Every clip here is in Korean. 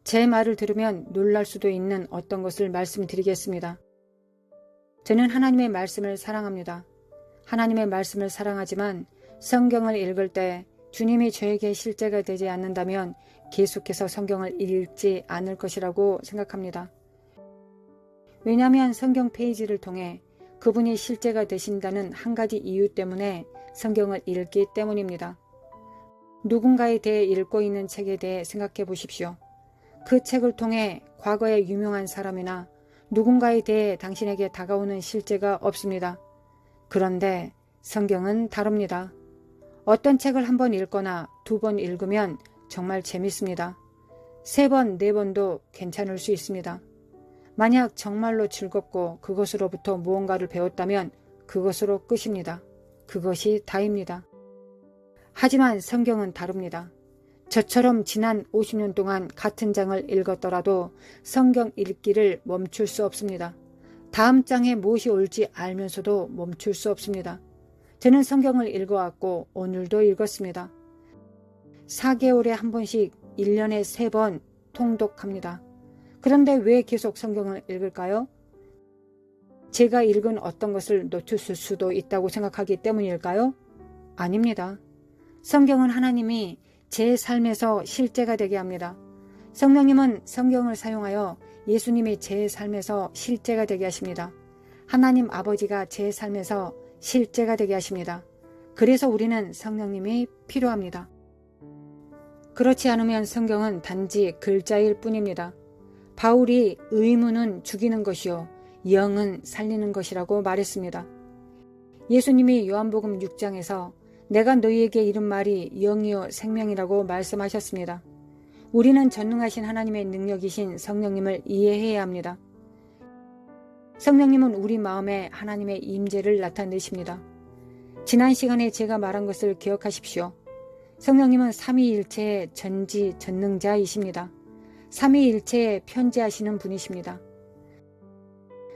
제 말을 들으면 놀랄 수도 있는 어떤 것을 말씀드리겠습니다. 저는 하나님의 말씀을 사랑합니다. 하나님의 말씀을 사랑하지만 성경을 읽을 때 주님이 저에게 실제가 되지 않는다면 계속해서 성경을 읽지 않을 것이라고 생각합니다. 왜냐하면 성경 페이지를 통해 그분이 실제가 되신다는 한 가지 이유 때문에 성경을 읽기 때문입니다. 누군가에 대해 읽고 있는 책에 대해 생각해 보십시오. 그 책을 통해 과거의 유명한 사람이나 누군가에 대해 당신에게 다가오는 실제가 없습니다. 그런데 성경은 다릅니다. 어떤 책을 한 번 읽거나 2번 읽으면 정말 재밌습니다. 3번, 4번도 괜찮을 수 있습니다. 만약 정말로 즐겁고 그것으로부터 무언가를 배웠다면 그것으로 끝입니다. 그것이 다입니다. 하지만 성경은 다릅니다. 저처럼 지난 50년 동안 같은 장을 읽었더라도 성경 읽기를 멈출 수 없습니다. 다음 장에 무엇이 올지 알면서도 멈출 수 없습니다. 저는 성경을 읽어왔고 오늘도 읽었습니다. 4개월에 한 번씩 1년에 3번 통독합니다. 그런데 왜 계속 성경을 읽을까요? 제가 읽은 어떤 것을 놓쳤을 수도 있다고 생각하기 때문일까요? 아닙니다. 성경은 하나님이 제 삶에서 실제가 되게 합니다. 성령님은 성경을 사용하여 예수님이 제 삶에서 실제가 되게 하십니다. 하나님 아버지가 제 삶에서 실제가 되게 하십니다. 그래서 우리는 성령님이 필요합니다. 그렇지 않으면 성경은 단지 글자일 뿐입니다. 바울이 의문은 죽이는 것이요 영은 살리는 것이라고 말했습니다. 예수님이 요한복음 6장에서 내가 너희에게 이른 말이 영이요 생명이라고 말씀하셨습니다. 우리는 전능하신 하나님의 능력이신 성령님을 이해해야 합니다. 성령님은 우리 마음에 하나님의 임재를 나타내십니다. 지난 시간에 제가 말한 것을 기억하십시오. 성령님은 삼위일체의 전지전능자이십니다. 삼위일체에 편지하시는 분이십니다.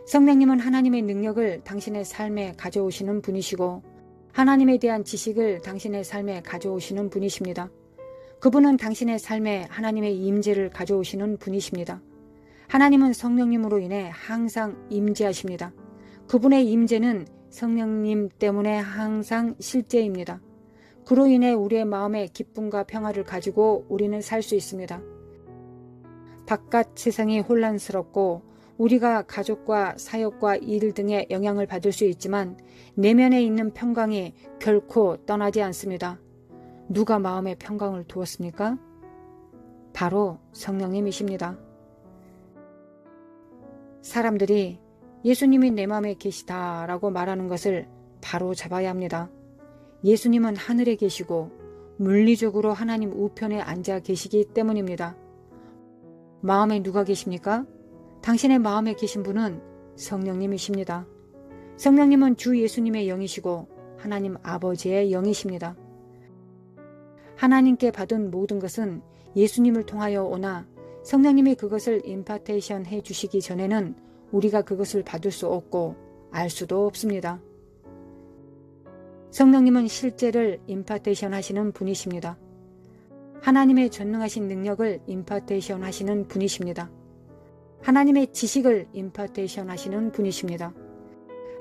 성령님은 하나님의 능력을 당신의 삶에 가져오시는 분이시고 하나님에 대한 지식을 당신의 삶에 가져오시는 분이십니다. 그분은 당신의 삶에 하나님의 임재를 가져오시는 분이십니다. 하나님은 성령님으로 인해 항상 임재하십니다. 그분의 임재는 성령님 때문에 항상 실제입니다. 그로 인해 우리의 마음에 기쁨과 평화를 가지고 우리는 살 수 있습니다. 바깥 세상이 혼란스럽고 우리가 가족과 사역과 일 등의 영향을 받을 수 있지만 내면에 있는 평강이 결코 떠나지 않습니다. 누가 마음에 평강을 두었습니까? 바로 성령님이십니다. 사람들이 예수님이 내 마음에 계시다라고 말하는 것을 바로 잡아야 합니다. 예수님은 하늘에 계시고 물리적으로 하나님 우편에 앉아 계시기 때문입니다. 마음에 누가 계십니까? 당신의 마음에 계신 분은 성령님이십니다. 성령님은 주 예수님의 영이시고 하나님 아버지의 영이십니다. 하나님께 받은 모든 것은 예수님을 통하여 오나 성령님이 그것을 임파테이션 해 주시기 전에는 우리가 그것을 받을 수 없고 알 수도 없습니다. 성령님은 실제를 임파테이션 하시는 분이십니다. 하나님의 전능하신 능력을 임파테이션 하시는 분이십니다. 하나님의 지식을 임파테이션 하시는 분이십니다.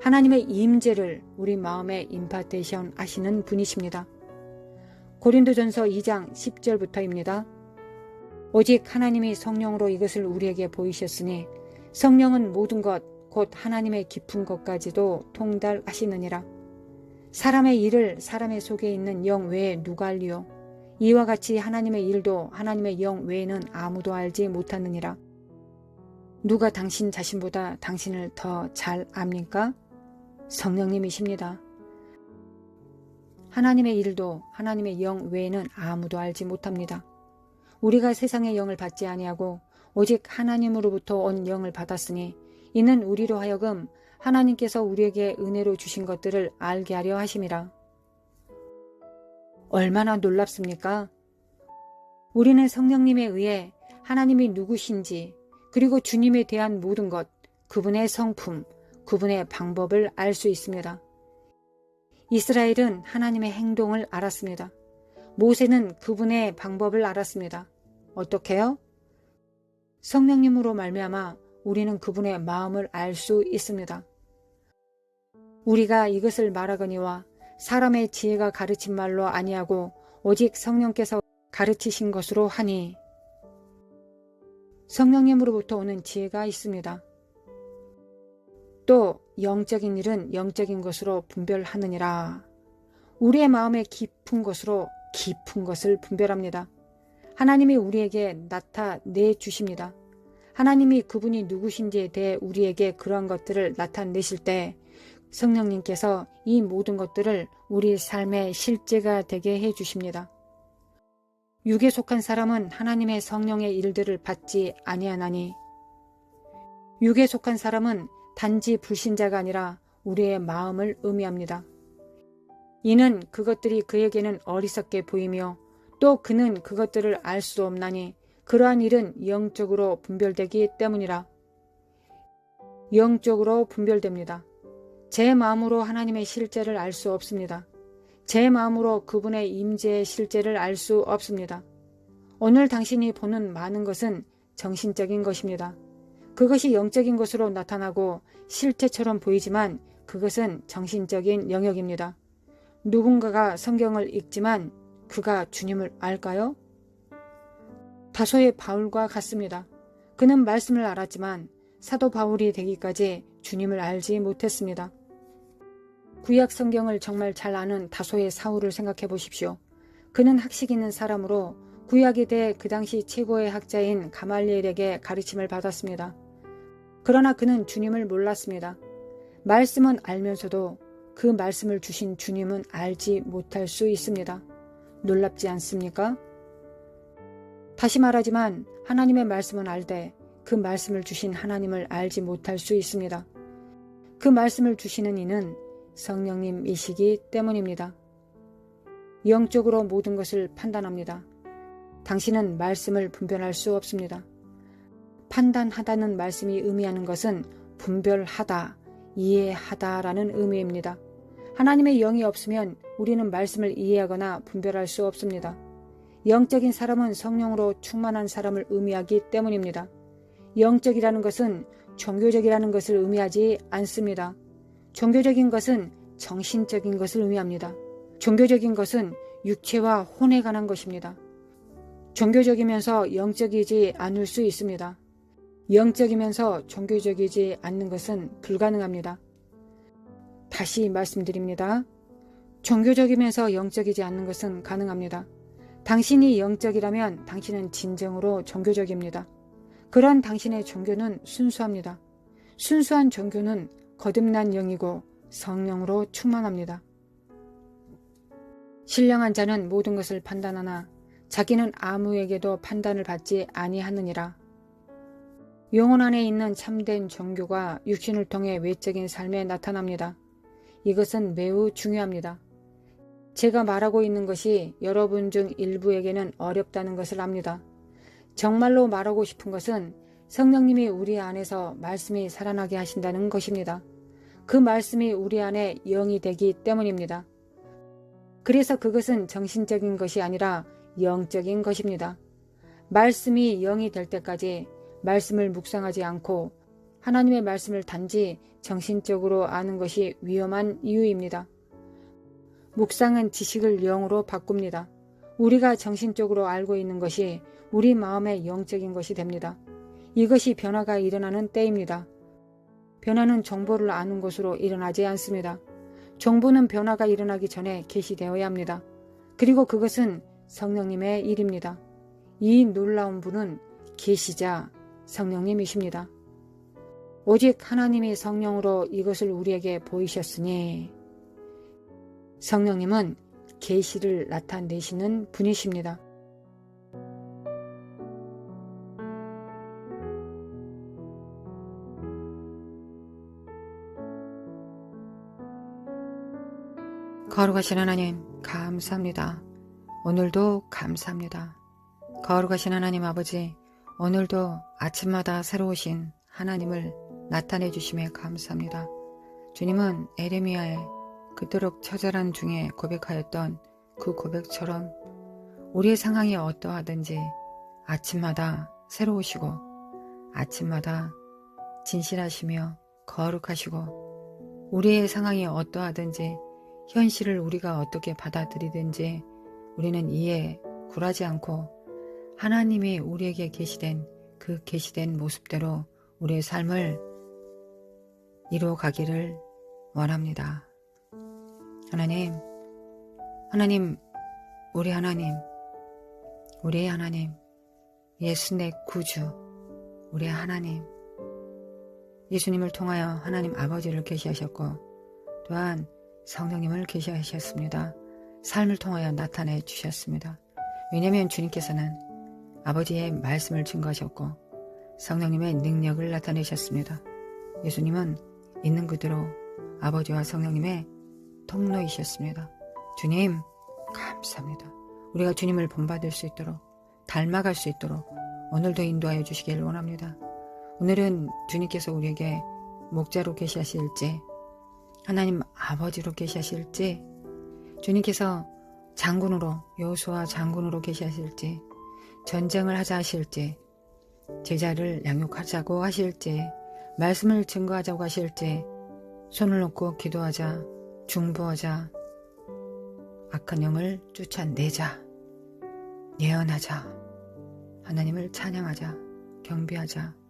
하나님의 임재를 우리 마음에 임파테이션 하시는 분이십니다. 고린도전서 2장 10절부터입니다. 오직 하나님이 성령으로 이것을 우리에게 보이셨으니 성령은 모든 것 곧 하나님의 깊은 것까지도 통달하시느니라. 사람의 일을 사람의 속에 있는 영 외에 누가 알리요? 이와 같이 하나님의 일도 하나님의 영 외에는 아무도 알지 못하느니라. 누가 당신 자신보다 당신을 더 잘 압니까? 성령님이십니다. 하나님의 일도 하나님의 영 외에는 아무도 알지 못합니다. 우리가 세상의 영을 받지 아니하고 오직 하나님으로부터 온 영을 받았으니 이는 우리로 하여금 하나님께서 우리에게 은혜로 주신 것들을 알게 하려 하심이라. 얼마나 놀랍습니까? 우리는 성령님에 의해 하나님이 누구신지 그리고 주님에 대한 모든 것, 그분의 성품, 그분의 방법을 알 수 있습니다. 이스라엘은 하나님의 행동을 알았습니다. 모세는 그분의 방법을 알았습니다. 어떻게요? 성령님으로 말미암아 우리는 그분의 마음을 알 수 있습니다. 우리가 이것을 말하거니와 사람의 지혜가 가르친 말로 아니하고 오직 성령께서 가르치신 것으로 하니 성령님으로부터 오는 지혜가 있습니다. 또 영적인 일은 영적인 것으로 분별하느니라. 우리의 마음의 깊은 것으로 깊은 것을 분별합니다. 하나님이 우리에게 나타내 주십니다. 하나님이 그분이 누구신지에 대해 우리에게 그러한 것들을 나타내실 때 성령님께서 이 모든 것들을 우리 삶의 실제가 되게 해 주십니다. 육에 속한 사람은 하나님의 성령의 일들을 받지 아니하나니 육에 속한 사람은 단지 불신자가 아니라 우리의 마음을 의미합니다. 이는 그것들이 그에게는 어리석게 보이며 또 그는 그것들을 알 수 없나니 그러한 일은 영적으로 분별되기 때문이라. 영적으로 분별됩니다. 제 마음으로 하나님의 실제를 알 수 없습니다. 제 마음으로 그분의 임재의 실제를 알 수 없습니다. 오늘 당신이 보는 많은 것은 정신적인 것입니다. 그것이 영적인 것으로 나타나고 실체처럼 보이지만 그것은 정신적인 영역입니다. 누군가가 성경을 읽지만 그가 주님을 알까요? 다소의 바울과 같습니다. 그는 말씀을 알았지만 사도 바울이 되기까지 주님을 알지 못했습니다. 구약 성경을 정말 잘 아는 다소의 사울을 생각해 보십시오. 그는 학식 있는 사람으로 구약에 대해 그 당시 최고의 학자인 가말리엘에게 가르침을 받았습니다. 그러나 그는 주님을 몰랐습니다. 말씀은 알면서도 그 말씀을 주신 주님은 알지 못할 수 있습니다. 놀랍지 않습니까? 다시 말하지만 하나님의 말씀은 알되 그 말씀을 주신 하나님을 알지 못할 수 있습니다. 그 말씀을 주시는 이는 성령님이시기 때문입니다. 영적으로 모든 것을 판단합니다. 당신은 말씀을 분별할 수 없습니다. 판단하다는 말씀이 의미하는 것은 분별하다, 이해하다라는 의미입니다. 하나님의 영이 없으면 우리는 말씀을 이해하거나 분별할 수 없습니다. 영적인 사람은 성령으로 충만한 사람을 의미하기 때문입니다. 영적이라는 것은 종교적이라는 것을 의미하지 않습니다. 종교적인 것은 정신적인 것을 의미합니다. 종교적인 것은 육체와 혼에 관한 것입니다. 종교적이면서 영적이지 않을 수 있습니다. 영적이면서 종교적이지 않는 것은 불가능합니다. 다시 말씀드립니다. 종교적이면서 영적이지 않는 것은 가능합니다. 당신이 영적이라면 당신은 진정으로 종교적입니다. 그런 당신의 종교는 순수합니다. 순수한 종교는 거듭난 영이고 성령으로 충만합니다. 신령한 자는 모든 것을 판단하나 자기는 아무에게도 판단을 받지 아니하느니라. 영혼 안에 있는 참된 종교가 육신을 통해 외적인 삶에 나타납니다. 이것은 매우 중요합니다. 제가 말하고 있는 것이 여러분 중 일부에게는 어렵다는 것을 압니다. 정말로 말하고 싶은 것은 성령님이 우리 안에서 말씀이 살아나게 하신다는 것입니다. 그 말씀이 우리 안에 영이 되기 때문입니다. 그래서 그것은 정신적인 것이 아니라 영적인 것입니다. 말씀이 영이 될 때까지 말씀을 묵상하지 않고 하나님의 말씀을 단지 정신적으로 아는 것이 위험한 이유입니다. 묵상은 지식을 영으로 바꿉니다. 우리가 정신적으로 알고 있는 것이 우리 마음의 영적인 것이 됩니다. 이것이 변화가 일어나는 때입니다. 변화는 정보를 아는 것으로 일어나지 않습니다. 정보는 변화가 일어나기 전에 계시되어야 합니다. 그리고 그것은 성령님의 일입니다. 이 놀라운 분은 계시자 성령님이십니다. 오직 하나님이 성령으로 이것을 우리에게 보이셨으니 성령님은 계시를 나타내시는 분이십니다. 거룩하신 하나님 감사합니다. 오늘도 감사합니다. 거룩하신 하나님 아버지, 오늘도 아침마다 새로우신 하나님을 나타내 주심에 감사합니다. 주님은 에레미야의 그토록 처절한 중에 고백하였던 그 고백처럼 우리의 상황이 어떠하든지 아침마다 새로우시고 아침마다 진실하시며 거룩하시고 우리의 상황이 어떠하든지 현실을 우리가 어떻게 받아들이든지 우리는 이에 굴하지 않고 하나님이 우리에게 계시된 그 계시된 모습대로 우리의 삶을 이루어가기를 원합니다. 하나님, 우리의 하나님, 예수 내 구주, 우리의 하나님, 예수님을 통하여 하나님 아버지를 계시하셨고 또한 성령님을 계시하셨습니다. 삶을 통하여 나타내 주셨습니다. 왜냐하면 주님께서는 아버지의 말씀을 증거하셨고 성령님의 능력을 나타내셨습니다. 예수님은 있는 그대로 아버지와 성령님의 통로이셨습니다. 주님 감사합니다. 우리가 주님을 본받을 수 있도록 닮아갈 수 있도록 오늘도 인도하여 주시기를 원합니다. 오늘은 주님께서 우리에게 목자로 계시하실지 하나님 아버지로 계시하실지 주님께서 장군으로 여호수아 장군으로 계시하실지 전쟁을 하자 하실지 제자를 양육하자고 하실지 말씀을 증거하자고 하실지 손을 놓고 기도하자 중보하자 악한 영을 쫓아내자 예언하자 하나님을 찬양하자 경배하자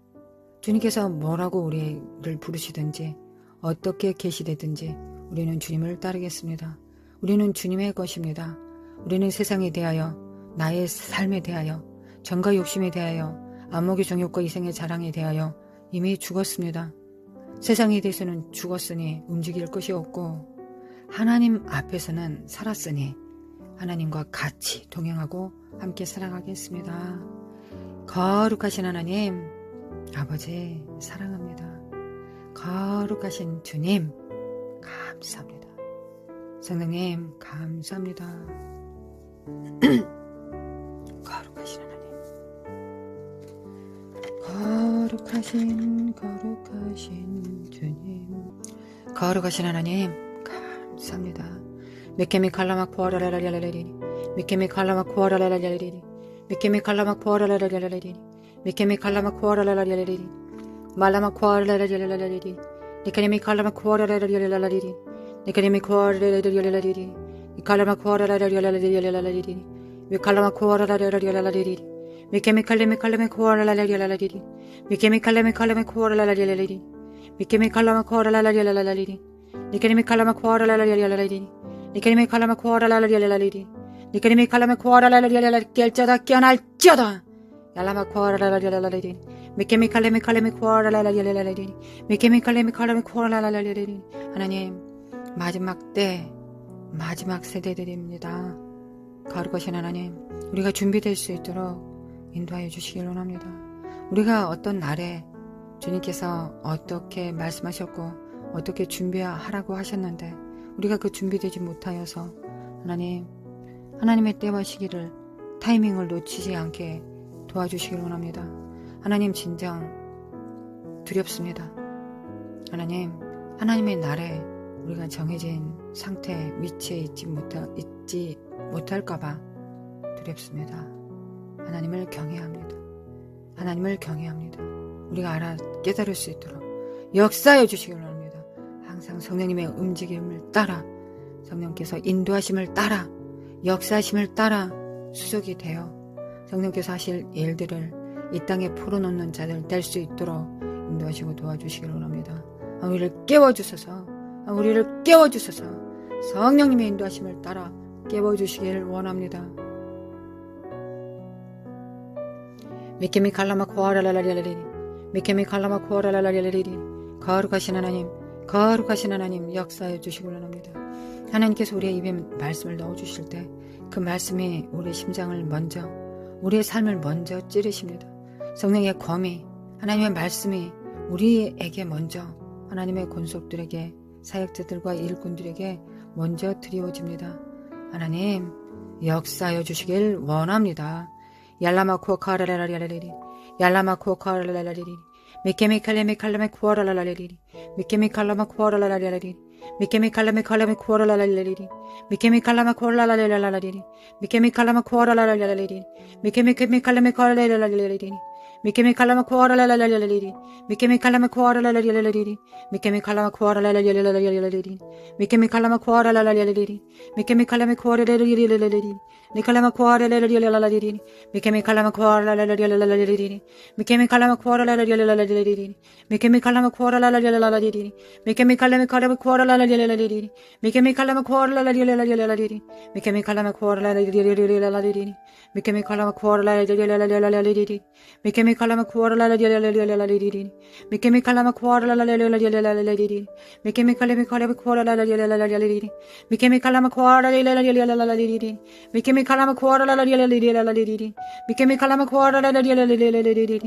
주님께서 뭐라고 우리를 부르시든지 어떻게 계시되든지 우리는 주님을 따르겠습니다. 우리는 주님의 것입니다. 우리는 세상에 대하여 나의 삶에 대하여 정과 욕심에 대하여 안목의 정욕과 이생의 자랑에 대하여 이미 죽었습니다. 세상에 대해서는 죽었으니 움직일 것이 없고 하나님 앞에서는 살았으니 하나님과 같이 동행하고 함께 살아가겠습니다. 거룩하신 하나님 아버지 사랑합니다. 거룩하신 주님 감사합니다. 성령님 감사합니다. 거룩하신 하나님 거룩하신 주님 거룩하신 하나님 감사합니다. 미케미 칼라막 포아라라라라라리리 미케미 칼라막 포아라라라라리리 미케미 칼라막 포아라라라라리리 미케미 칼라막 포아라라라라리리 말라막 포아라라라라리리 니카니미 칼라막 포아라라라라리리 니카니미 포아라라라라리리 이칼라막 포아라라라라리리 위칼라막 포아라라라라리리 미케미 칼레미 포아라라라라리리 미케미 칼레미 포아라라라라리리 미케미 칼라막 포아라라라라리리 니카니미 칼라막 포아라라라라리리 니카니미 칼라막 포아라라라라리리 니카니미 칼라막 포아라라라라리리 깰자다 깨어날자다 yarlamak 포아라라라라리리 미케미 칼레미 포아라라라라리리 미케미 칼레미 포아라라라라리리 하나님 마지막 때 마지막 세대들입니다. 거룩하신 하나님 우리가 준비될 수 있도록 인도하여 주시길 원합니다. 우리가 어떤 날에 주님께서 어떻게 말씀하셨고 어떻게 준비하라고 하셨는데 우리가 그 준비되지 못하여서 하나님의 때와 시기를 타이밍을 놓치지 않게 도와주시길 원합니다. 하나님 진정 두렵습니다. 하나님의 날에 우리가 정해진 상태 위치에 있지 못할까봐 두렵습니다. 하나님을 경외합니다. 우리가 깨달을 수 있도록 역사해 주시길 원합니다. 항상 성령님의 움직임을 따라 성령께서 인도하심을 따라 역사하심을 따라 수족이 되어 성령께서 하실 일들을 이 땅에 풀어놓는 자들 될 수 있도록 인도하시고 도와주시길 원합니다. 우리를 깨워주소서 성령님의 인도하심을 따라 깨워주시길 원합니다. 미케미 칼라막 포아라라라리리 미케미 칼라막 포아라라라리리 거룩하신 하나님 역사해 주시길 원합니다. 하나님께서 우리의 입에 말씀을 넣어주실 때 그 말씀이 우리의 심장을 먼저 우리의 삶을 먼저 찌르십니다. 성령의 검이 하나님의 말씀이 우리에게 먼저 하나님의 권속들에게 사역자들과 일꾼들에게 먼저 드리워집니다. 하나님 역사하여 주시길 원합니다. yarlamak 포아라라라리리 yarlamak 포아라라라리리 미케미 칼레미 포아라라라리리 미케미 칼라막 포아라라라리리 미케미 칼라미 포아라라라리리 미케미 칼라막 포아라라라리리 미케미 칼라막 포아라라라리리 미케미 칼라미 포아라라라리리 Mikemi kalama kuara la la la la la liri. Mikemi kalama kuara la la la la liri. Mikemi kalama kuara la la la la la la liri. Mikemi kalama kuara la la la la liri. Mikemi kalama kuara la la la la liri. Nikalama kuara la la la la la liri. Mikemi kalama kuara la la la la la liri. Mikemi kalama kuara la la la la la liri. Mikemi kalama kuara la la la la la liri. Mikemi kalama kuara la la la la liri. Mikemi kalama kuara la la la la la liri. Mikemi kalama kuara la la la la liri. Mikemi kalama kuara la la la la la liri. Mikemi kalama kuara la la la la la liri. Mikemi kalama kuara la la la la la la liri. Mikemi kalama kuara la la la la la liri. Mikemi kalama kuara la la la la la liri. Mikemi kalama kuara la la la la la liri. Mikemi kalama kuara la la la la la liri.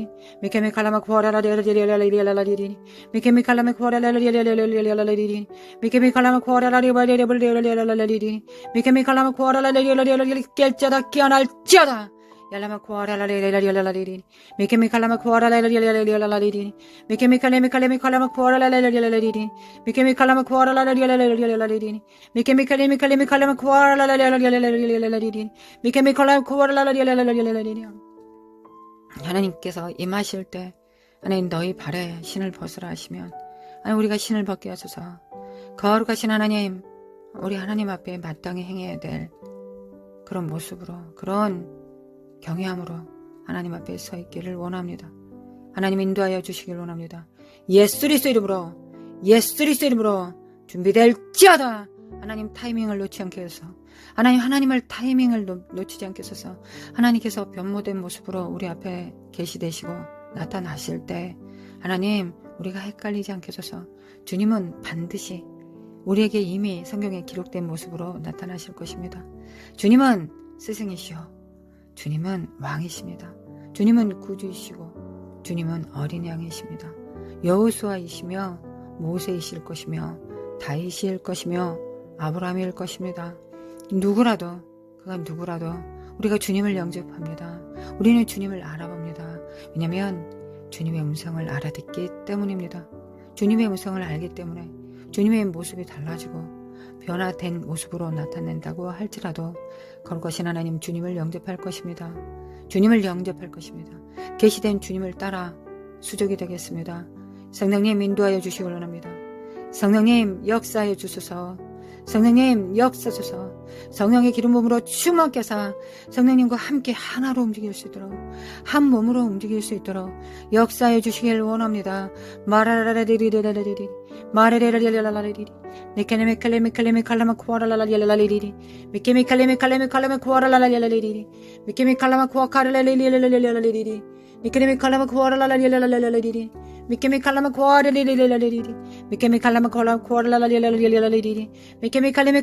Mikemi kalama kuara la la la la la liri. Mikemi kalama kuara la la la la la liri. Mikemi kalama kuara la la la la la liri. Mikemi kalama kuara la la la la la 결자다 끼어날지어다. Yalama kuara la la la la la liri. Mikemi kalama kuara la la la la la liri. Mikemi kalama kuara la la la la liri. Mikemi kalama kuara la la la la liri. Mikemi kalama kuara la la la la liri. Mikemi kalama kuara la la la la liri. 하나님께서 임하실 때 하나님 너희 발에 신을 벗으라 하시면 하나님 우리가 신을 벗게 하소서. 거룩하신 하나님 우리 하나님 앞에 마땅히 행해야 될 그런 모습으로 그런 경외함으로 하나님 앞에 서 있기를 원합니다. 하나님 인도하여 주시길 원합니다. 예수 그리스도 이름으로 준비될지어다. 하나님 타이밍을 놓지 않게 해서 하나님을 타이밍을 놓치지 않게 해서 하나님께서 변모된 모습으로 우리 앞에 계시되시고 나타나실 때 하나님 우리가 헷갈리지 않게 해서 주님은 반드시 우리에게 이미 성경에 기록된 모습으로 나타나실 것입니다. 주님은 스승이시오. 주님은 왕이십니다. 주님은 구주이시고 주님은 어린 양이십니다. 여호수아이시며 모세이실 것이며 다윗일 것이며 아브라함일 것입니다. 그가 누구라도 우리가 주님을 영접합니다. 우리는 주님을 알아봅니다. 왜냐하면 주님의 음성을 알아듣기 때문입니다. 주님의 음성을 알기 때문에 주님의 모습이 달라지고 변화된 모습으로 나타낸다고 할지라도 거룩하신 하나님 주님을 영접할 것입니다. 주님을 영접할 것입니다. 계시된 주님을 따라 수족이 되겠습니다. 성령님 인도하여 주시기 원합니다. 성령님 역사해 주소서. 성령님 역사소서. 성령의 기름 부음으로 충만케 하사 성령님과 함께 하나로 움직일 수 있도록 한 몸으로 움직일 수 있도록 역사해 주시길 원합니다. 마라라라리리리리리리 마레레라리라라리리 미케메칼레메칼레메 칼라마 쿠아라라라리라리리 미케메칼레메칼레메 칼라마 쿠아라라라리라리리 미케메칼라마 쿠아카라라리라리라리리 미케메칼라마 쿠아라라라리라리라리리 미케미 칼라마 쿠아라리리리리리리 미케미 칼라마 쿠아라라리리리리리리 미케미 칼레메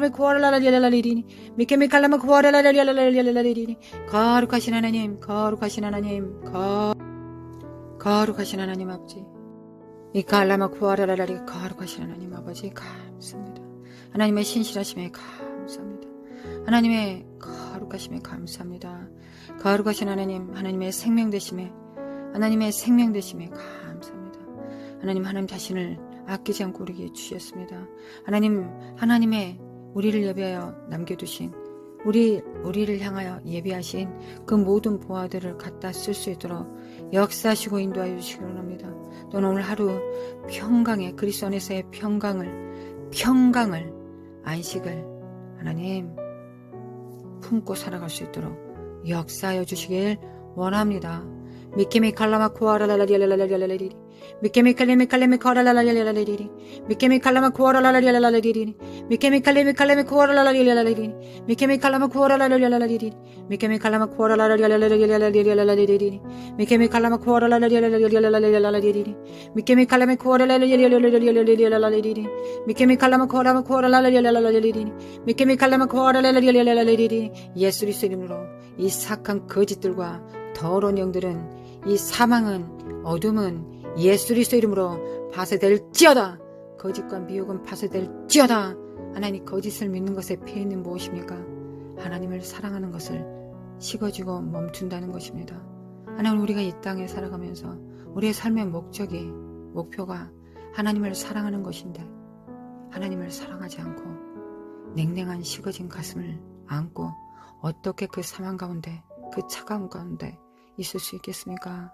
쿠아라라리리리리 미케미 칼라마 쿠아라라리리리리리 거룩하신 하나님 거룩하신 하나님 거룩하신 하나님 아버지 이 칼라마 쿠아라라리 거룩하신 하나님 아버지 감사합니다. 하나님의 신실하심에 감사합니다. 하나님의 거룩하심에 감사합니다. 거룩하신 하나님의 생명 되심에 감사합니다. 하나님 자신을 아끼지 않고 우리에게 주셨습니다. 하나님의 우리를 예비하여 남겨두신 우리를 향하여 예비하신 그 모든 보화들을 갖다 쓸 수 있도록 역사하시고 인도하여 주시기 원합니다. 또는 오늘 하루 평강에 그리스도 안에서의 평강을 안식을 하나님 품고 살아갈 수 있도록 역사하여 주시길 원합니다. 미케미 칼라마 쿠아라라라리라라리라리리 미케미 칼레메 쿠아라라라리라리리 미케미 칼라마 쿠아라라라리라리리 미케미 칼레메 쿠아라라라리라리리 미케미 칼라마 쿠아라라라리라리리 미케미 칼라마 쿠아라라라리라리리 미케미 칼라마 쿠아라라라리라리리 미케미 칼라메 쿠아라라라리라리리 미케미 칼라마 쿠아라라라리라리리 미케미 칼라마 쿠아라라라리라리리 예수 그리스도 이름으로 이 사악한 거짓들과 더러운 영들은 이 사망은 어둠은 예수 그리스도 이름으로 파쇄될지어다. 거짓과 미혹은 파쇄될지어다. 하나님 거짓을 믿는 것의 피해는 무엇입니까? 하나님을 사랑하는 것을 식어지고 멈춘다는 것입니다. 하나님 우리가 이 땅에 살아가면서 우리의 삶의 목표가 하나님을 사랑하는 것인데 하나님을 사랑하지 않고 냉랭한 식어진 가슴을 안고 어떻게 그 사망 가운데 그 차가운 가운데 있을 수 있겠습니까?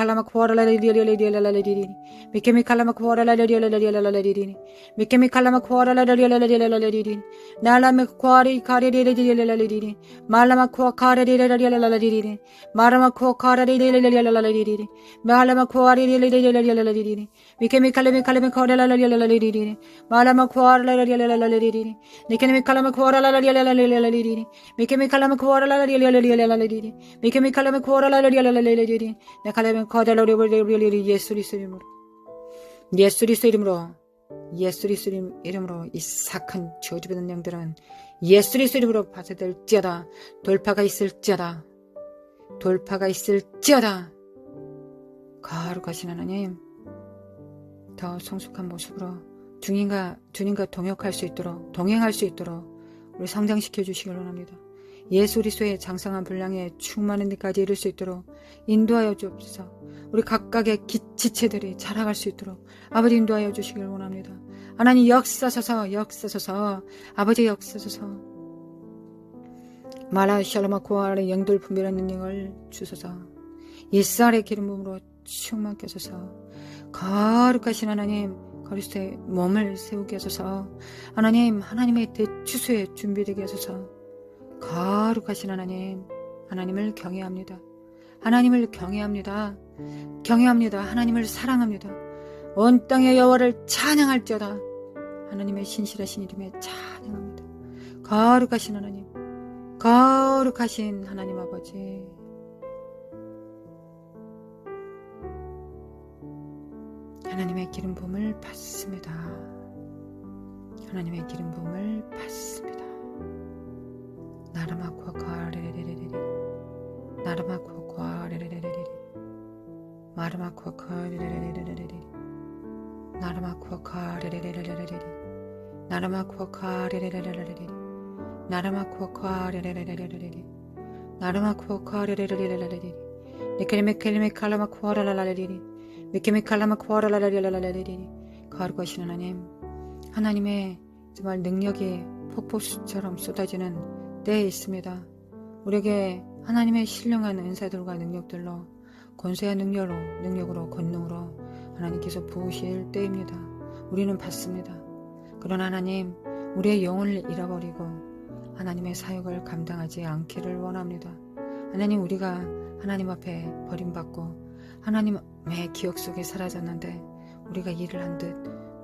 kalama kuara la di. Make me kalama kuara la di. Make me kalama kuara la di. Nala me kuari kare di. Malama kuara kare di. Marama kuara kare di. Malama kuari di. Make me kalama kuara la di. Malama kuara la di. Make me kalama kuara la di. Make me kalama kuara la di. Make me kalama kuara la di. 내 칼레면 거절로 예수 그리스도 이름으로 예수 그리스도 이름으로 이 사악한 저주받은 영들은 예수 그리스도 이름으로 파쇄될지어다. 돌파가 있을지어다. 거룩하신 하나님, 더 성숙한 모습으로 주님과 동행할 수 있도록 우리 성장시켜 주시길 원합니다. 예수 그리스도의 장성한 분량에 충만한 데까지 이룰 수 있도록 인도하여 주옵소서. 우리 각각의 지체들이 자라갈 수 있도록 아버지 인도하여 주시길 원합니다. 하나님 역사소서. 아버지 역사소서. 마라 샬로마 고아의 영들 분별하는 능력을 주소서. 이스라엘의 기름 부음으로 충만케 하소서. 거룩하신 하나님, 그리스도의 몸을 세우게 하소서. 하나님의 대추수에 준비되게 하소서. 거룩하신 하나님을 경외합니다. 하나님을 사랑합니다. 온 땅의 여호와를 찬양할지어다. 하나님의 신실하신 이름에 찬양합니다. 거룩하신 하나님 아버지, 하나님의 기름 부음을 받습니다. 나르마쿠아 카레레레레레 나르마쿠아 카레레레레레 마르마쿠아 카레레레레레레 나르마쿠아 카레레레레레레 나르마쿠아 카레레레레레레 나르마쿠아 카레레레레레레 나르마쿠아 카레레레레레레 네케메켈메 칼라마쿠아라라라레레 메케메 칼라마쿠아라라라라레레 거룩하신 하나님의 정말 능력이 폭포수처럼 쏟아지는 때에 있습니다. 우리에게 하나님의 신령한 은사들과 능력들로 권세와 능력으로 권능으로 하나님께서 부으실 때입니다. 우리는 받습니다. 그러나 하나님, 우리의 영혼을 잃어버리고 하나님의 사역을 감당하지 않기를 원합니다. 하나님, 우리가 하나님 앞에 버림받고 하나님의 기억 속에 사라졌는데 우리가 일을 한 듯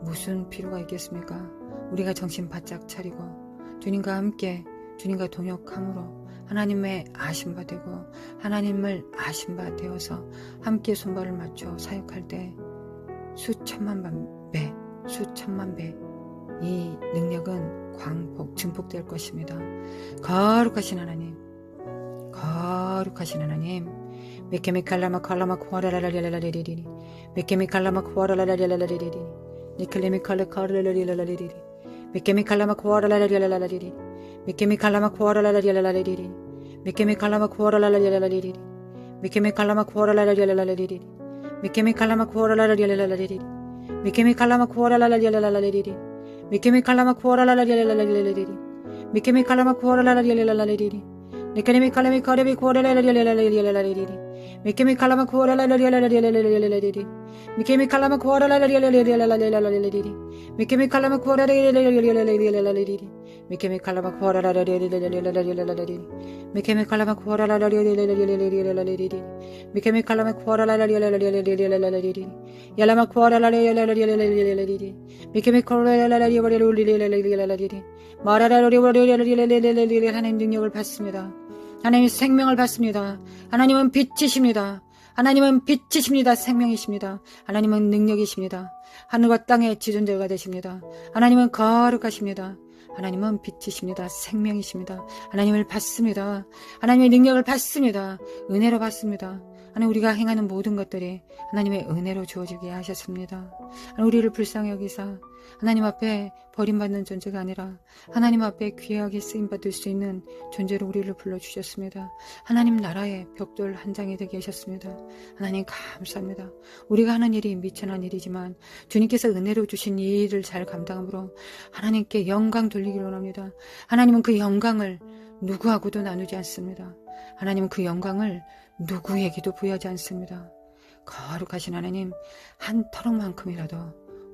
무슨 필요가 있겠습니까? 우리가 정신 바짝 차리고 주님과 함께 주님과 동역함으로 하나님의 아심바 되고 하나님을 아심바 되어서 함께 손발을 맞춰 사역할 때 수천만 배 이 능력은 증폭될 것입니다. 거룩하신 하나님, 메케미칼라마 칼라마 쿠아라라라라라리리 메케미칼라마 쿠아라라라라라리리 니클레미칼라 카르라라라라리리 메케미칼라마 쿠아라라라라라리리 메케미칼라마 쿠아라라라라라리리 메케미칼라마 쿠아라라라라리리 메케미칼라마 쿠아라라라라리리 메케미칼라마 쿠아라라라라리리 메케미칼라마 쿠아라라라라리리 메케미칼라마 쿠아라라라라리리 메케미칼라마 쿠아라라라라리리 Nikemi kalami karabi kuaralalalalalalalalalalalalali. Mikemi kalama kuaralalalalalalalalalali. Mikemi kalama kuaralalalalalalalalalali. Mikemi kalama kuaralalalalalalali. 미케미 칼라마 쿠아라라리리리리리리리리리리리 미케미 칼라마 쿠아라라리리리리리리리리리리 미케미 칼라마 쿠아라라리리리리리리리리리 야라마 쿠아라라리리리리리리리리 미케미 쿠아라라리리리리리리리리 마라라리리리리리리리리 하나님 능력을 받습니다. 하나님의 생명을 받습니다. 하나님은 빛이십니다. 하나님은 빛이십니다. 생명이십니다. 하나님은 능력이십니다. 하늘과 땅의 지존자가 되십니다. 하나님은 거룩하십니다. 하나님은 빛이십니다. 생명이십니다. 하나님을 받습니다. 하나님의 능력을 받습니다. 은혜로 받습니다. 하나님 우리가 행하는 모든 것들이 하나님의 은혜로 주어지게 하셨습니다. 하나님 우리를 불쌍히 여기사 하나님 앞에 버림받는 존재가 아니라 하나님 앞에 귀하게 쓰임받을 수 있는 존재로 우리를 불러주셨습니다. 하나님 나라의 벽돌 한 장이 되게 하셨습니다. 하나님 감사합니다. 우리가 하는 일이 미천한 일이지만 주님께서 은혜로 주신 이 일을 잘 감당함으로 하나님께 영광 돌리기를 원합니다. 하나님은 그 영광을 누구하고도 나누지 않습니다. 하나님은 그 영광을 누구에게도 부여하지 않습니다. 거룩하신 하나님 한 터럭만큼이라도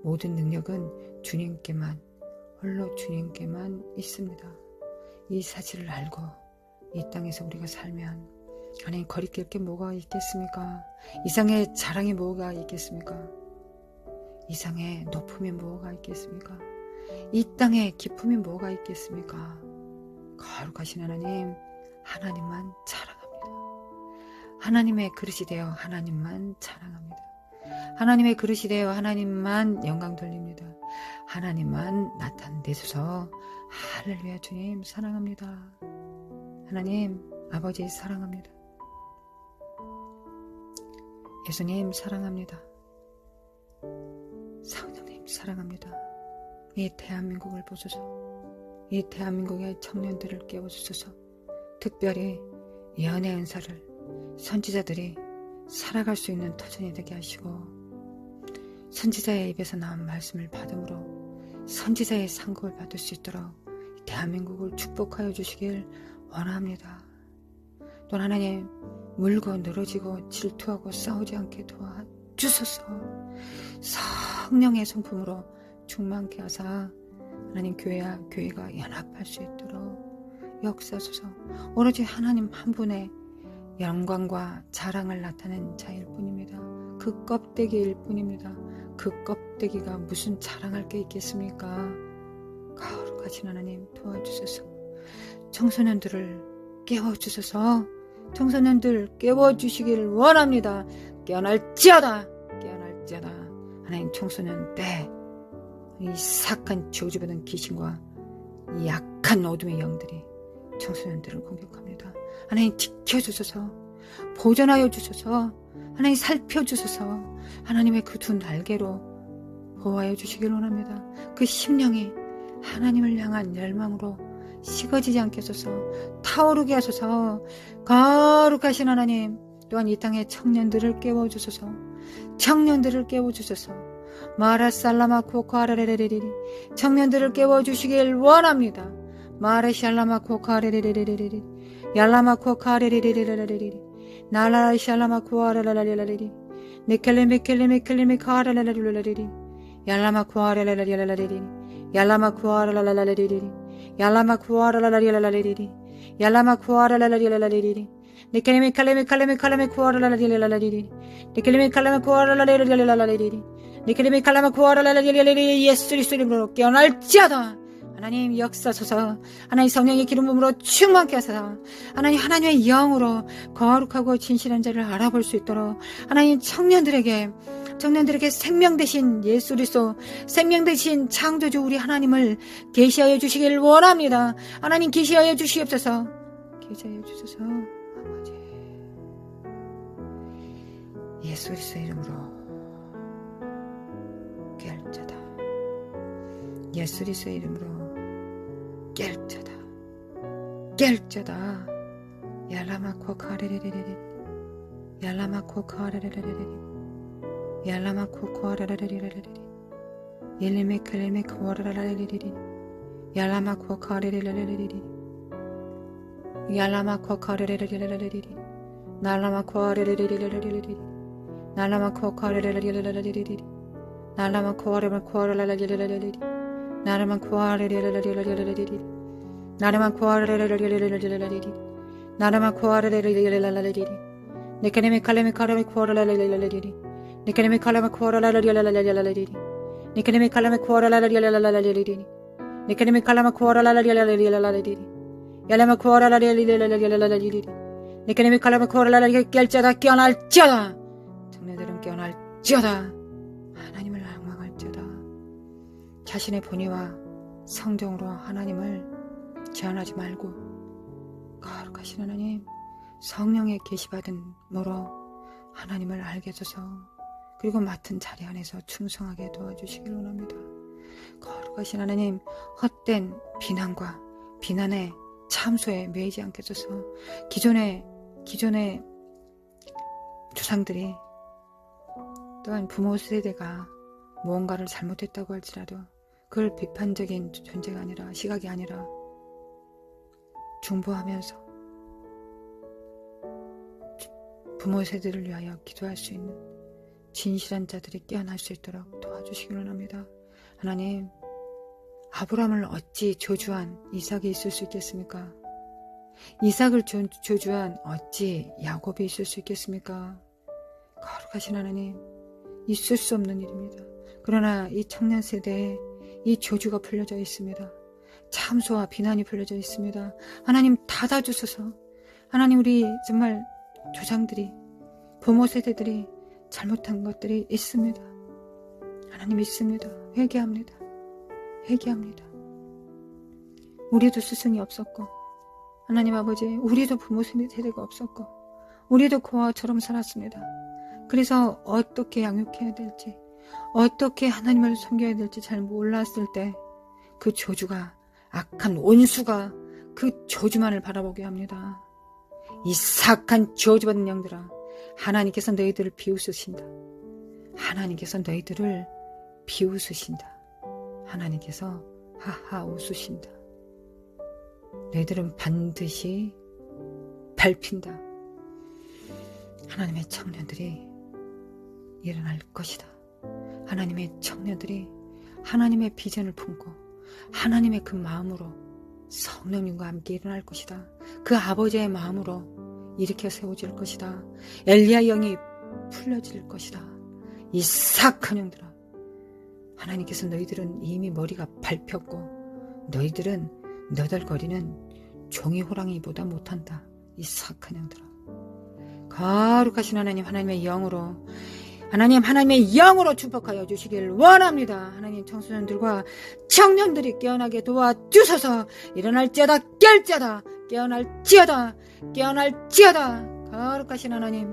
모든 능력은 주님께만 홀로 주님께만 있습니다. 이 사실을 알고 이 땅에서 우리가 살면 하나님 거리낄 게 뭐가 있겠습니까? 이상의 자랑이 뭐가 있겠습니까? 이상의 높음이 뭐가 있겠습니까? 이 땅의 기쁨이 뭐가 있겠습니까? 거룩하신 하나님 하나님만 자랑합니다. 하나님의 그릇이 되어 하나님만 자랑합니다. 하나님의 그릇이 되어 하나님만 영광 돌립니다. 하나님만 나타내소서. 할렐루야. 주님 사랑합니다. 하나님 아버지 사랑합니다. 예수님 사랑합니다. 성령님 사랑합니다. 이 대한민국을 보소서. 이 대한민국의 청년들을 깨워주소서. 특별히 예언의 은사를 선지자들이 살아갈 수 있는 터전이 되게 하시고 선지자의 입에서 나온 말씀을 받음으로 선지자의 상급을 받을 수 있도록 대한민국을 축복하여 주시길 원합니다. 또 하나님 물고 늘어지고 질투하고 싸우지 않게 도와주소서. 성령의 성품으로 충만케 하사 하나님 교회가 연합할 수 있도록 역사소서. 오로지 하나님 한 분의 영광과 자랑을 나타낸 자일 뿐입니다. 그 껍데기일 뿐입니다. 그 껍데기가 무슨 자랑할 게 있겠습니까? 거룩하신 하나님 도와주소서. 청소년들을 깨워주소서. 청소년들 깨워주시기를 원합니다. 깨어날지어다. 깨어날지어다. 하나님 청소년 때 이 사악한 저주받은 귀신과 이 약한 어둠의 영들이 청소년들을 공격합니다. 하나님 지켜주소서. 보존하여 주소서. 하나님 살펴주소서. 하나님의 그 두 날개로 보호하여 주시길 원합니다. 그 심령이 하나님을 향한 열망으로 식어지지 않게 하소서. 타오르게 하소서. 거룩하신 하나님 또한 이 땅의 청년들을 깨워주소서. 청년들을 깨워주소서. 마라살라마코 카레레레레리 청년들을 깨워주시길 원합니다. 마라샬라마코 카레레레레레리 얄라마코 카레레레레레리 나라샬라마코 아라라라라리 네켈레메켈레메켈레메 카라라라라라리 얄라마코 아라라라라라리 얄라마코 아라라라라리 얄라마코 아라라라라라리 얄라마코 아라라라라라리 네켈레메켈레메켈레메 코아라라라라리 네켈레메켈레메 코아라라라라라리 네켈레메 칼라마 코아라라라라라리 예수 그리스도 이름으로 깨어날지어다. 하나님 역사소서. 하나님 성령의 기름 부음으로 충만케 하소서. 하나님의 영으로 거룩하고 진실한 자를 알아볼 수 있도록 하나님 청년들에게 생명 되신 예수 그리스도 생명 되신 창조주 우리 하나님을 계시하여 주시길 원합니다. 하나님 계시하여 주시옵소서. 계시하여 주소서. 아버지 예수 그리스도 이름으로 깰자다. 예수 그리스도의 이름으로 깰자다. 깰자다. 얄라마코 카레레레레레 얄라마코 카레레레레레 얄라마코 카레레레레레 옐레메클레메 코아라라레레레 얄라마코 카레레레레레 얄라마코 카레레레레레 날라마코 아레레레레레레 날라마코 카레레레레레레 날라만 코아레만 코아라라라라라라리 나라만 코아레레레레레레레레 나라만 코아라라라라라라라라리리 나라만 코아라라라라라라라리리 네카네메 칼레메 카라메 코아라라라라라리리 네카네메 칼라메 코아라라라라라라리리 네카네메 칼라메 코아라라라라라라리리 네카네메 칼라메 코아라라라라라라리리 야라메 코아라라라라라라리리 네카네메 칼라메 코아라라라라 깨알자다 깨어날자다 청년들은 깨어날자다 하나님을 앙망할자다 자신의 본의와 성정으로 하나님을 제한하지 말고 거룩하신 하나님 성령의 계시받은 모로 하나님을 알게 해줘서 그리고 맡은 자리 안에서 충성하게 도와주시길 원합니다. 거룩하신 하나님 헛된 비난과 비난의 참소에 매이지 않게 해줘서 기존의 조상들이 또한 부모 세대가 무언가를 잘못했다고 할지라도 그걸 비판적인 존재가 아니라 시각이 아니라 중보하면서 부모 세대를 위하여 기도할 수 있는 진실한 자들이 깨어날 수 있도록 도와주시기 원합니다. 하나님, 아브라함을 어찌 저주한 이삭이 있을 수 있겠습니까? 이삭을 저주한 어찌 야곱이 있을 수 있겠습니까? 거룩하신 하나님, 있을 수 없는 일입니다. 그러나 이 청년 세대에 이 저주가 풀려져 있습니다. 참소와 비난이 풀려져 있습니다. 하나님 닫아주소서. 하나님 우리 정말 조상들이 부모 세대들이 잘못한 것들이 있습니다. 하나님 있습니다. 회개합니다. 회개합니다. 우리도 스승이 없었고 하나님 아버지 우리도 부모 세대가 없었고 우리도 그와처럼 살았습니다. 그래서 어떻게 양육해야 될지 어떻게 하나님을 섬겨야 될지 잘 몰랐을 때 그 저주가 악한 원수가 그 저주만을 바라보게 합니다. 이 사악한 저주받은 영들아 하나님께서 너희들을 비웃으신다. 하나님께서 너희들을 비웃으신다. 하나님께서 하하 웃으신다. 너희들은 반드시 밟힌다. 하나님의 청년들이 일어날 것이다. 하나님의 청년들이 하나님의 비전을 품고 하나님의 그 마음으로 성령님과 함께 일어날 것이다. 그 아버지의 마음으로 일으켜 세워질 것이다. 엘리야 영이 풀려질 것이다. 이 사악한 영들아 하나님께서 너희들은 이미 머리가 밟혔고 너희들은 너덜거리는 종이 호랑이보다 못한다. 이 사악한 영들아 거룩하신 하나님 하나님의 영으로 하나님의 영으로 축복하여 주시길 원합니다. 하나님 청소년들과 청년들이 깨어나게 도와주셔서 일어날지어다 깰지어다 깨어날지어다 깨어날지어다 거룩하신 하나님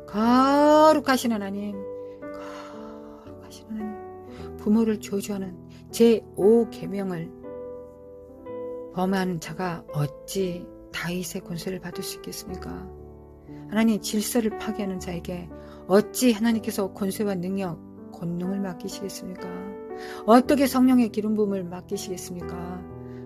거룩하신 하나님 거룩하신 하나님 부모를 저주하는 제5계명을 범하는 자가 어찌 다윗의 권세를 받을 수 있겠습니까? 하나님 질서를 파괴하는 자에게 어찌 하나님께서 권세와 능력, 권능을 맡기시겠습니까? 어떻게 성령의 기름 부음을 맡기시겠습니까?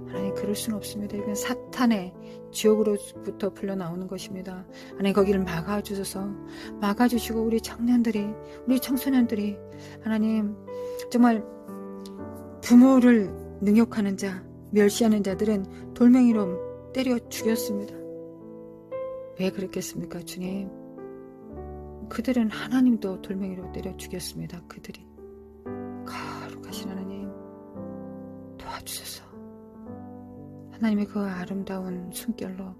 하나님 그럴 수는 없습니다. 이건 사탄의 지옥으로부터 풀려나오는 것입니다. 하나님 거기를 막아주시고 우리 청년들이 우리 청소년들이 하나님 정말 부모를 능욕하는 자, 멸시하는 자들은 돌멩이로 때려 죽였습니다. 왜 그랬겠습니까, 주님? 그들은 하나님도 돌멩이로 때려 죽였습니다. 그들이 거룩하신 하나님 도와주셔서 하나님의 그 아름다운 숨결로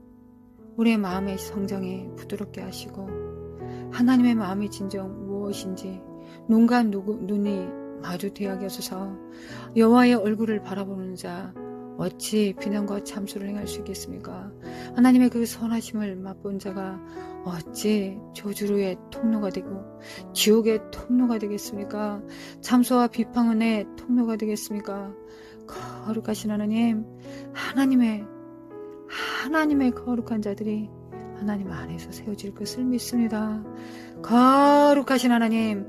우리의 마음의 성정에 부드럽게 하시고 하나님의 마음의 진정 무엇인지 눈과 눈이 마주 대하게 하소서. 여호와의 얼굴을 바라보는 자 어찌 비난과 참소를 행할 수 있겠습니까? 하나님의 그 선하심을 맛본 자가 어찌 저주의 통로가 되고 지옥의 통로가 되겠습니까? 참소와 비방의 통로가 되겠습니까? 거룩하신 하나님, 하나님의 거룩한 자들이 하나님 안에서 세워질 것을 믿습니다. 거룩하신 하나님,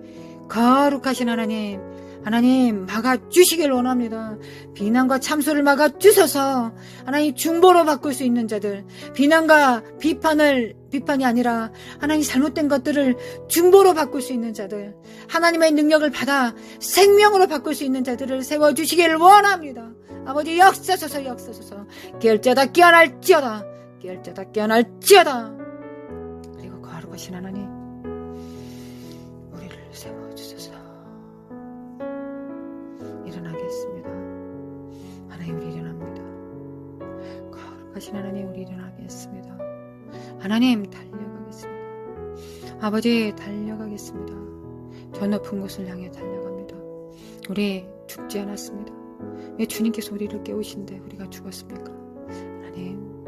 거룩하신 하나님, 하나님 막아주시길 원합니다. 비난과 참소를 막아주셔서 하나님 중보로 바꿀 수 있는 자들, 비난과 비판이 아니라 하나님 잘못된 것들을 중보로 바꿀 수 있는 자들, 하나님의 능력을 받아 생명으로 바꿀 수 있는 자들을 세워주시길 원합니다. 아버지 역사소서 깨어날지어다 깨어날지어다. 그리고 거룩하신 하나님 우리를 세워주소서. 일어나겠습니다. 하나님 우리 일어납니다. 거룩하신 하나님 우리 일어나겠습니다. 하나님 달려가겠습니다. 아버지 달려가겠습니다. 저 높은 곳을 향해 달려갑니다. 우리 죽지 않았습니다. 왜 주님께서 우리를 깨우신데 우리가 죽었습니까? 하나님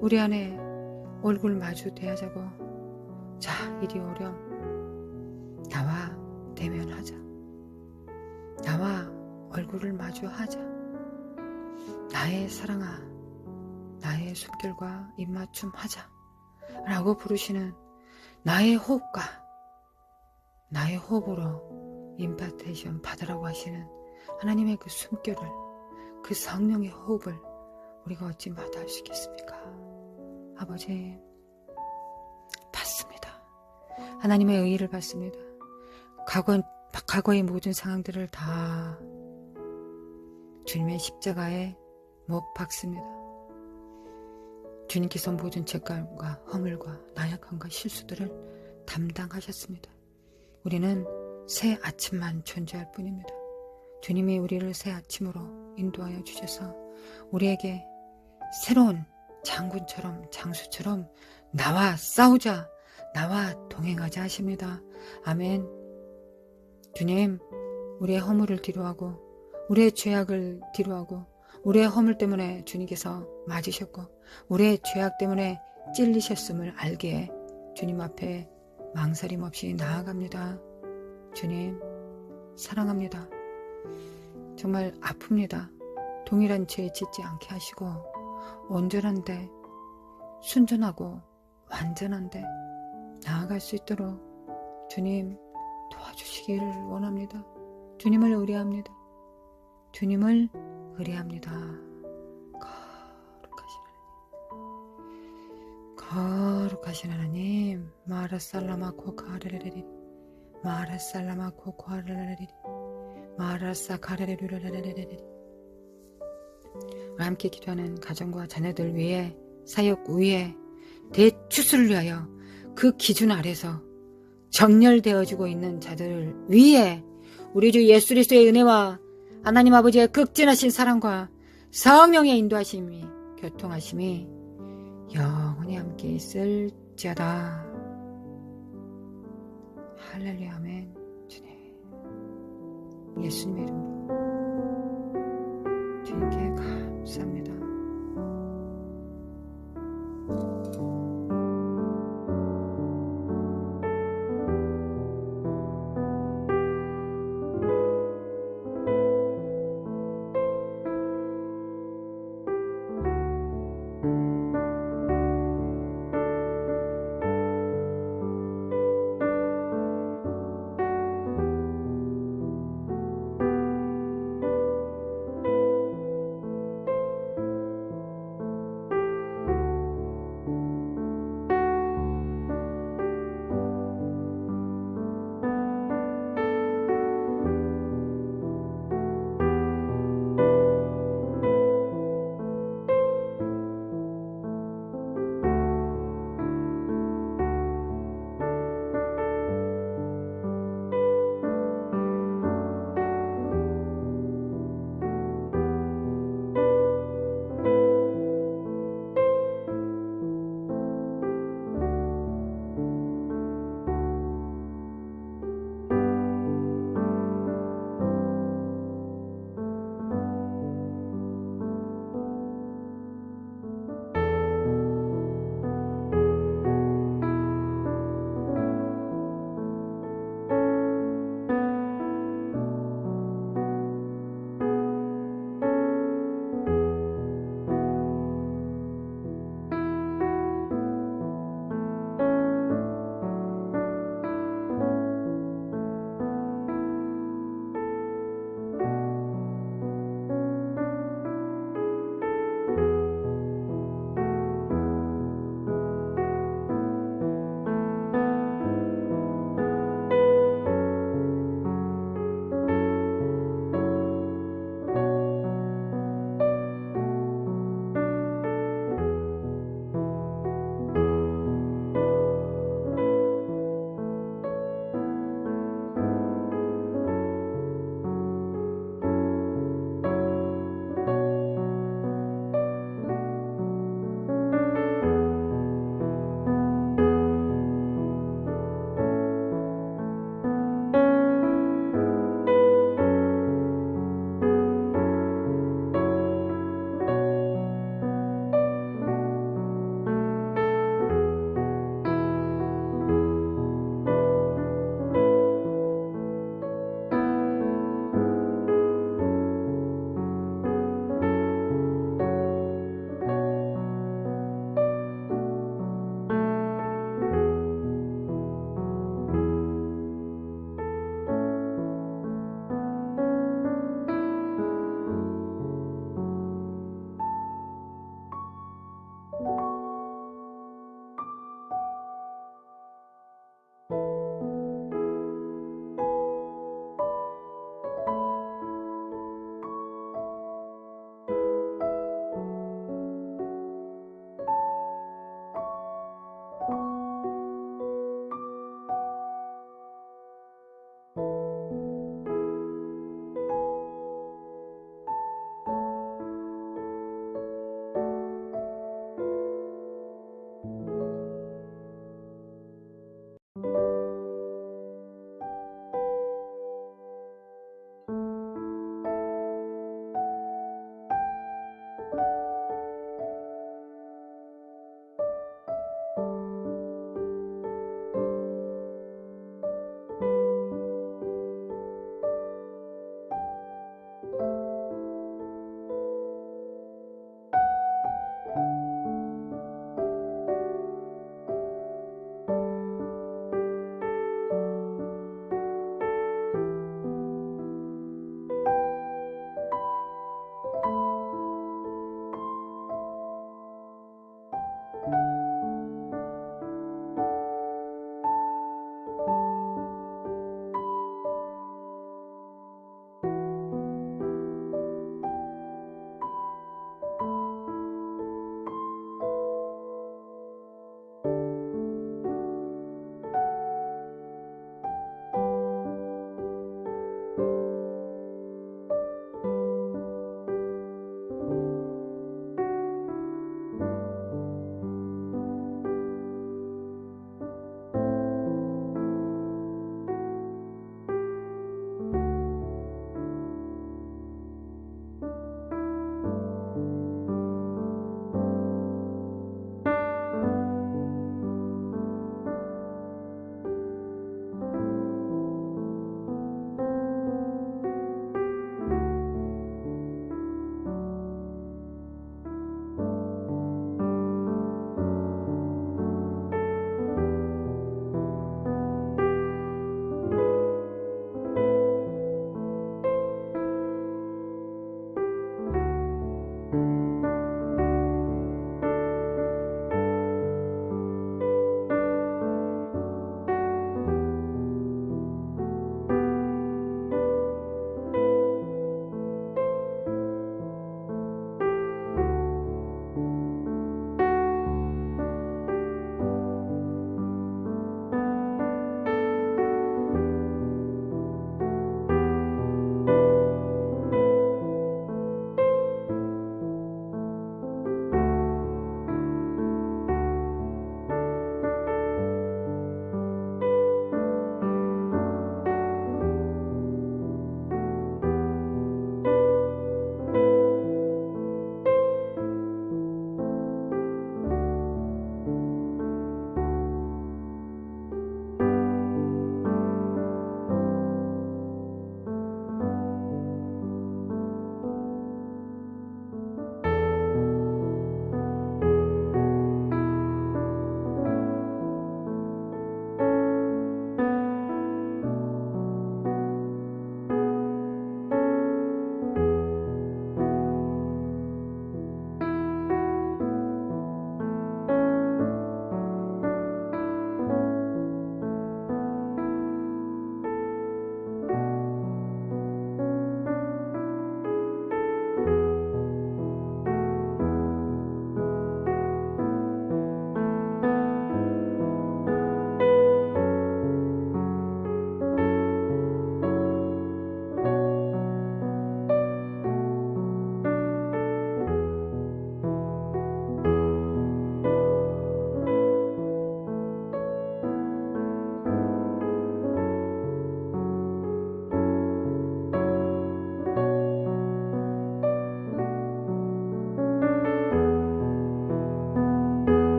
우리 안에 얼굴 마주 대하자고. 자 이리 오렴. 나와 대면하자. 나와 얼굴을 마주하자. 나의 사랑아, 나의 숨결과 입맞춤 하자 라고 부르시는 나의 호흡과 나의 호흡으로 임파테이션 받으라고 하시는 하나님의 그 숨결을, 그 성령의 호흡을 우리가 어찌 마다할 수 있겠습니까? 아버지 받습니다. 하나님의 의의를 받습니다. 과거의 모든 상황들을 다 주님의 십자가에 못 박습니다. 주님께서 모든 죄감과 허물과 나약함과 실수들을 담당하셨습니다. 우리는 새 아침만 존재할 뿐입니다. 주님이 우리를 새 아침으로 인도하여 주셔서 우리에게 새로운 장군처럼 장수처럼 나와 싸우자, 나와 동행하자 하십니다. 아멘. 주님, 우리의 허물을 뒤로하고 우리의 죄악을 뒤로하고 우리의 허물 때문에 주님께서 맞으셨고 우리의 죄악 때문에 찔리셨음을 알기에 주님 앞에 망설임 없이 나아갑니다. 주님 사랑합니다. 정말 아픕니다. 동일한 죄 짓지 않게 하시고 온전한데 순전하고 완전한데 나아갈 수 있도록 주님 도와주시기를 원합니다. 주님을 의뢰합니다. 주님을 의뢰합니다. 거룩하신 하나님, 마라살라마코 가르레레리, 마라살라마코 가르레레리, 마라사 가르레레레레리. 함께 기도하는 가정과 자녀들 위해, 사역 위에, 대추수를 위하여 그 기준 아래서 정렬되어지고 있는 자들 위에 우리 주 예수 그리스도의 은혜와 하나님 아버지의 극진하신 사랑과 성령의 인도하심이 교통하심이 영원히 함께 있을지어다. 할렐루야 아멘. 주님 예수님의 이름으로 주님께